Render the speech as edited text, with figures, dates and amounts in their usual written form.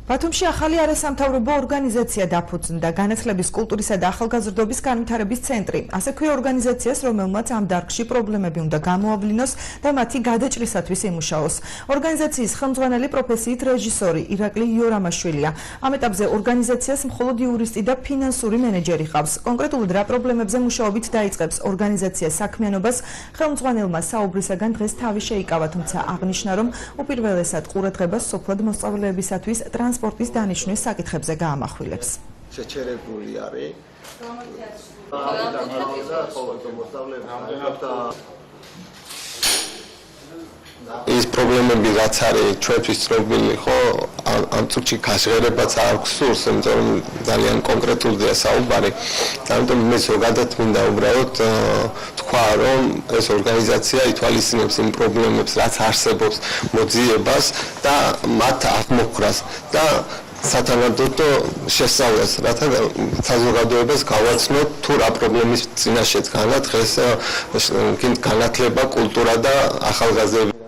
ბათუმში ახალი არასამთავრობო ორგანიზაცია დაფუძნდა განათლების, კულტურისა და ახალგაზრდობის განვითარების ცენტრი. ასე ქვია ორგანიზაციას, რომელმაც ამ დარგში პრობლემები უნდა გამოავლინოს და მათი გადაჭრისათვის იმუშაოს. ორგანიზაციის ხელმძღვანელი პროფესიით რეჟისორი ირაკლი იორამაშვილია. ამ ეტაპზე ორგანიზაციას მხოლოდ იურისტი და ფინანსური მენეჯერი ყავს. კონკრეტულად რა პრობლემებზე მუშაობით დაიწყებს ორგანიზაცია საქმიანობას, ხელმძღვანელმა საუბრისაგან დღეს თავი შეიკავა, თუმცა აღნიშნა, რომ უპირველესად ყურადღებას სოფლად მოსწავლეებისათვის ტრანსპორტის დანიშვნის საკითხებზე გაამახვილებს. შეჩერებული არის. ის პრობლემები რაც არის ჩვენთვის ცნობილი ხო ამ წუთში გაშღერებაც არ გსურს, იმიტომ რომ ძალიან კონკრეტულია საუბარი. ამიტომ მე ზოგადად მინდა უბრალოდ თქვა, რომ ეს ორგანიზაცია ითვალისწინებს იმ პრობლემებს, რაც არსებობს, მოძიებას და მათ აღმოხრას და სათანადოდ შესწავლას, რათა საზოგადოებას გავაცნოთ თუ რა პრობლემის წინაშე დგანათ დღეს განათლება, კულტურა და ახალგაზრდები.